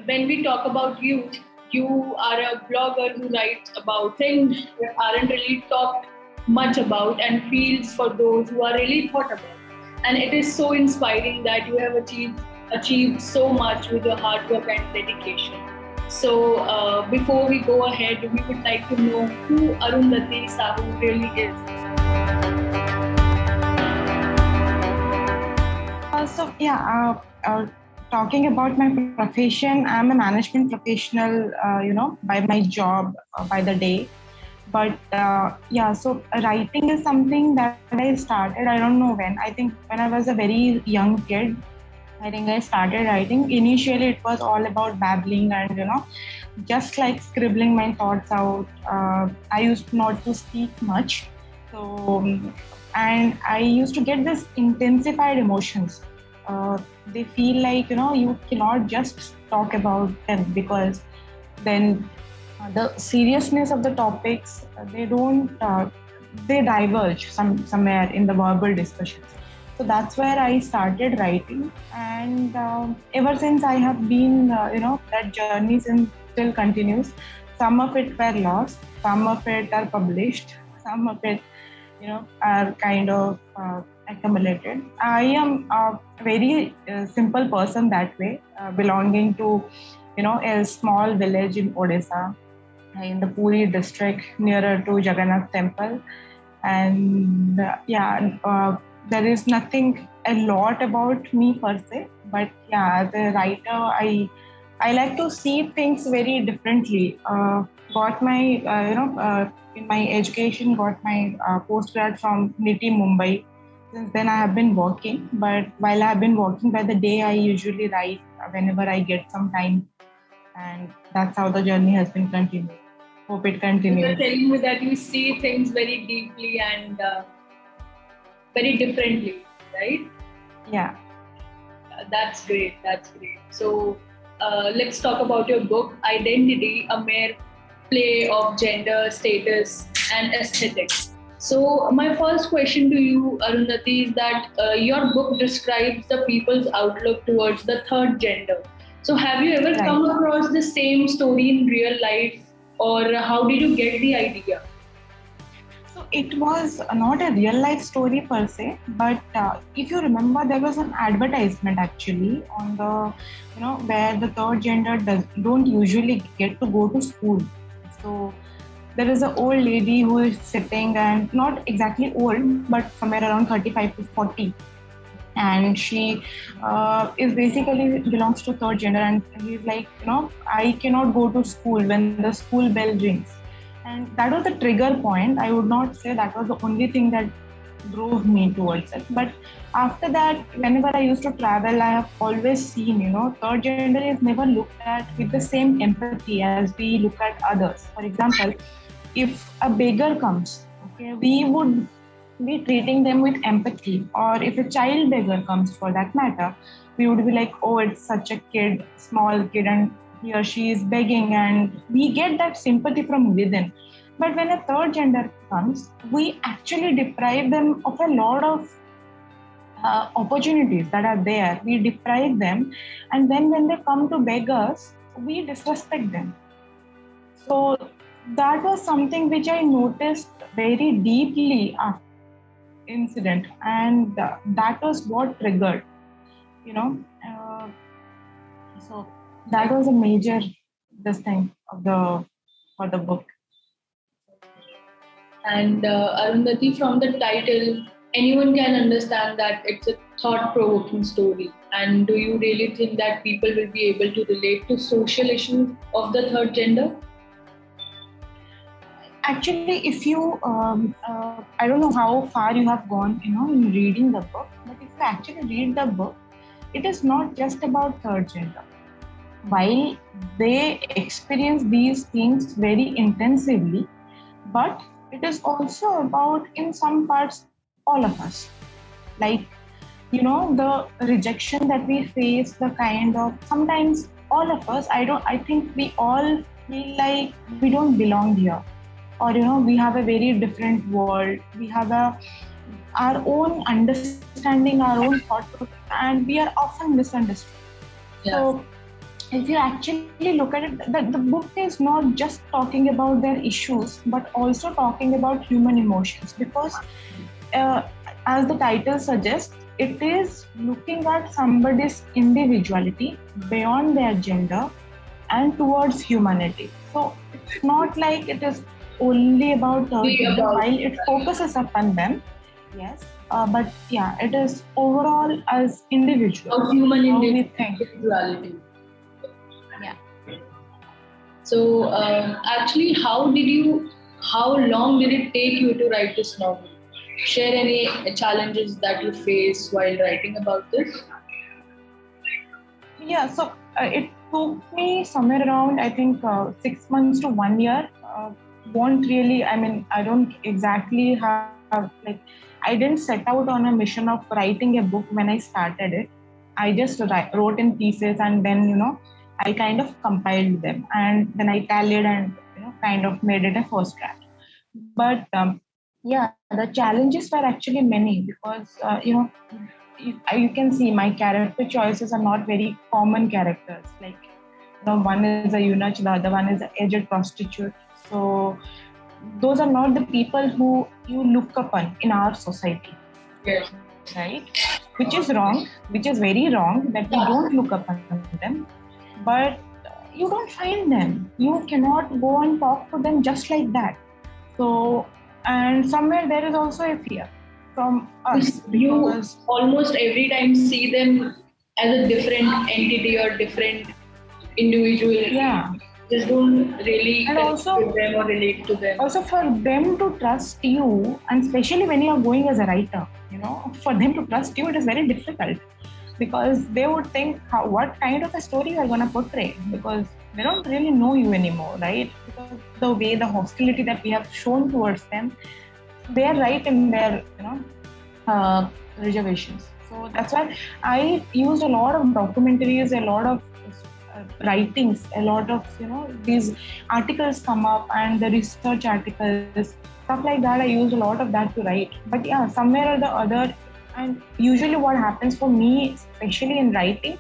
when we talk about youth, you are a blogger who writes about things that aren't really talked much about and feels for those who are really thought about. And it is so inspiring that you have achieved so much with your hard work and dedication. So before we go ahead, we would like to know who Arundhati Sahu really is. Talking about my profession, I'm a management professional, by my job, by the day. But so writing is something that I started, I don't know when. I think when I was a very young kid, I think I started writing. Initially, it was all about babbling and, just like scribbling my thoughts out. I used not to speak much. And I used to get this intensified emotions. They feel like, you cannot just talk about them because then the seriousness of the topics, they diverge somewhere in the verbal discussions. So that's where I started writing, and ever since I have been, that journey still continues. Some of it were lost, some of it are published, some of it, are kind of accumulated. I am a very simple person that way, belonging to, a small village in Odisha, in the Puri district, nearer to Jagannath Temple, and there is nothing a lot about me per se, but as a writer, I like to see things very differently. Got my in my education, got my postgrad from NITI Mumbai. Since then I have been working, but while I have been working by the day, I usually write whenever I get some time, and that's how the journey has been continued. Hope it continues. You're telling me that you see things very deeply and very differently, right? Yeah. That's great. That's great. So let's talk about your book, Identity, a mere play of gender, status, and aesthetics. So my first question to you, Arundhati, is that your book describes the people's outlook towards the third gender. So have you ever come across the same story in real life, or how did you get the idea? So it was not a real life story per se, but if you remember, there was an advertisement actually on the, where the third gender don't usually get to go to school. So there is an old lady who is sitting, and not exactly old, but somewhere around 35 to 40. And she is basically belongs to third gender, and he's like, I cannot go to school when the school bell rings. And that was the trigger point. I would not say that was the only thing that drove me towards it. But after that, whenever I used to travel, I have always seen, third gender is never looked at with the same empathy as we look at others. For example, if a beggar comes, okay, we would be treating them with empathy. Or if a child beggar comes, for that matter, we would be like, oh, it's such a kid, small kid, and he or she is begging, and we get that sympathy from within. But when a third gender comes, we actually deprive them of a lot of opportunities that are there. We deprive them, and then when they come to beg us, we disrespect them. So that was something which I noticed very deeply after incident, and that was what triggered, so that was a major thing for the book. And Arundhati, from the title, anyone can understand that it's a thought-provoking story. And do you really think that people will be able to relate to social issues of the third gender? Actually, if you, I don't know how far you have gone, in reading the book, but if you actually read the book, it is not just about third gender. While they experience these things very intensively, but it is also about, in some parts, all of us. Like, the rejection that we face, the kind of, sometimes all of us, I think we all feel like we don't belong here. Or, we have a very different world. We have our own understanding, our own thought process, and we are often misunderstood. Yeah. So if you actually look at it, the book is not just talking about their issues, but also talking about human emotions. Because, uh, as the title suggests, it is looking at somebody's individuality beyond their gender and towards humanity. So it's not like it is only about gender, while it focuses upon them. Yes, but yeah, it is overall as individuals. Of human how we think. individuality. Yeah. So actually, how long did it take you to write this novel? Share any challenges that you face while writing about this? Yeah, so it took me somewhere around, I think, 6 months to 1 year. Won't really, I mean, I don't exactly have, like, I didn't set out on a mission of writing a book when I started it. I just wrote in pieces, and then, I kind of compiled them, and then I tallied and, kind of made it a first draft. But yeah, the challenges were actually many, because, you can see my character choices are not very common characters. Like, one is a eunuch, the other one is an aged prostitute. So those are not the people who you look upon in our society. Yes. Right? Which is wrong, which is very wrong, that we don't look upon them. But you don't find them. You cannot go and talk to them just like that. So, and somewhere there is also a fear from us. You almost every time see them as a different entity or different individual. Yeah. Just don't really and connect also, with them or relate to them. Also, for them to trust you, and especially when you are going as a writer, for them to trust you, it is very difficult, because they would think what kind of a story you are going to portray, because they don't really know you anymore, right? Because the way, the hostility that we have shown towards them, they are right in their, reservations. So that's why I used a lot of documentaries, a lot of writings, a lot of, these articles come up, and the research articles, stuff like that. I used a lot of that to write. But yeah, somewhere or the other, and usually what happens for me, especially in writing,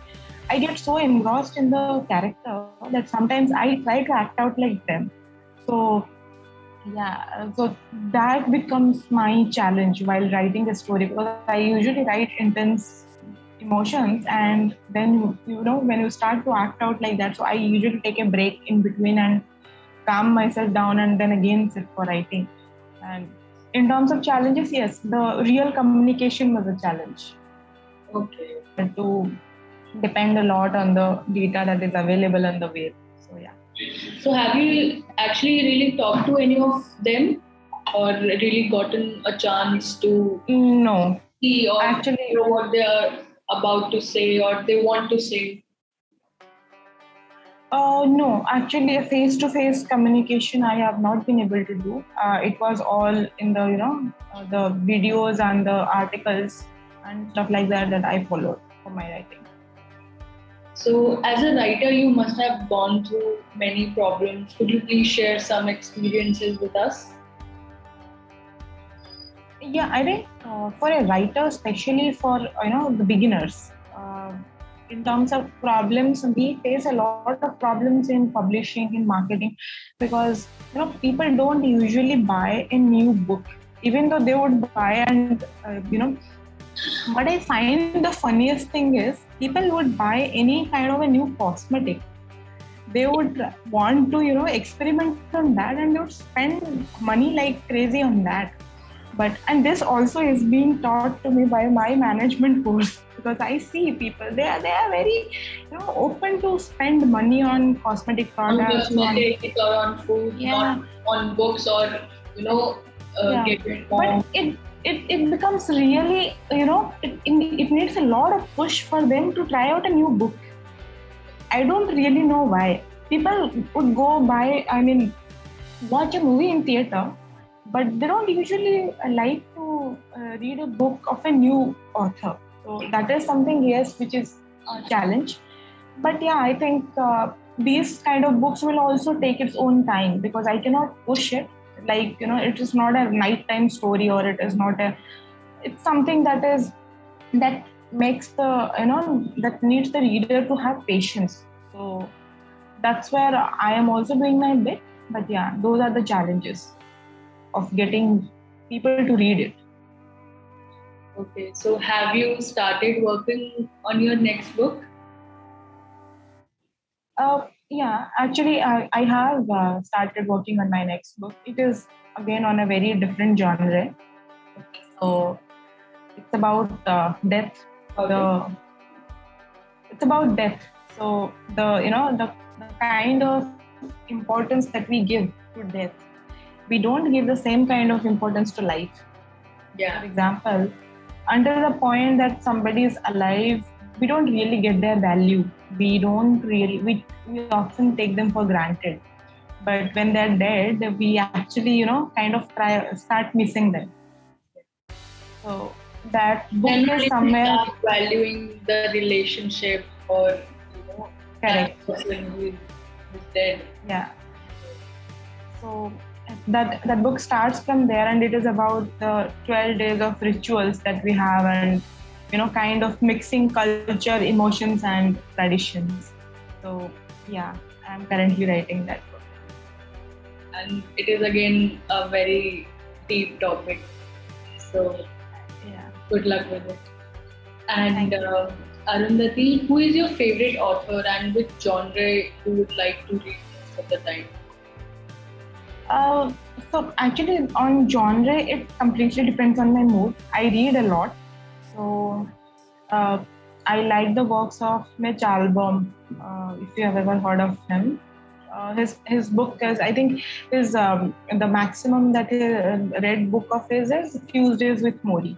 I get so engrossed in the character that sometimes I try to act out like them. So yeah, so that becomes my challenge while writing a story, because I usually write intense emotions, and then, when you start to act out like that, so I usually take a break in between and calm myself down, and then again sit for writing. And in terms of challenges, yes, the real communication was a challenge. Okay. To depend a lot on the data that is available on the web. So yeah. So have you actually really talked to any of them, or really gotten a chance to No. see or actually know what they are about to say or they want to say? No, actually, a face-to-face communication I have not been able to do. It was all in the, the videos and the articles and stuff like that I followed for my writing. So, as a writer, you must have gone through many problems. Could you please share some experiences with us? Yeah, I think for a writer, especially for the beginners, in terms of problems, we face a lot of problems in publishing, in marketing, because people don't usually buy a new book, even though they would buy. And what I find the funniest thing is, people would buy any kind of a new cosmetic. They would want to experiment on that, and they would spend money like crazy on that. And this also is being taught to me by my management course, because I see people, they are very open to spend money on cosmetic products, on cosmetics or on food, not on books or get it wrong. But it becomes really, it needs a lot of push for them to try out a new book. I don't really know why. People would go buy, watch a movie in theater, but they don't usually like to read a book of a new author. So that is something, yes, which is a challenge. But yeah, I think these kind of books will also take its own time, because I cannot push it. Like, it is not a nighttime story, or it is not it's something that makes that needs the reader to have patience. So that's where I am also doing my bit. But yeah, those are the challenges of getting people to read it. Okay, so have you started working on your next book? Yeah, actually, I have started working on my next book. It is again on a very different genre. So it's about death. Okay. It's about death. So the kind of importance that we give to death, we don't give the same kind of importance to life. Yeah. For example, until the point that somebody is alive, we don't really get their value. We often take them for granted. But when they're dead, we actually, kind of start missing them. So that book Then is only we somewhere start valuing the relationship or that correct. person who is dead. Yeah. So that book starts from there, and it is about the 12 days of rituals that we have, and kind of mixing culture, emotions, and traditions. So yeah, I'm currently writing that book. And it is again a very deep topic. So Yeah. good luck with it. And Thank you. Arundhati, who is your favorite author and which genre you would like to read most of the time? So actually, on genre, it completely depends on my mood. I read a lot, so uh, I like the works of Mitch Albom. If you have ever heard of him, his book is, I think, his the maximum that he read book of his is Tuesdays with Mori.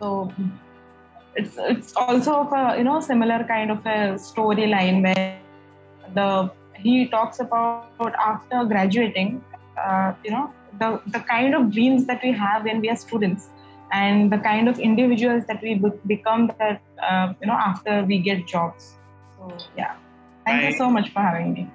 So it's also of a similar kind of a storyline where he talks about after graduating, the kind of dreams that we have when we are students, and the kind of individuals that we become that after we get jobs. So yeah, thank you so much for having me.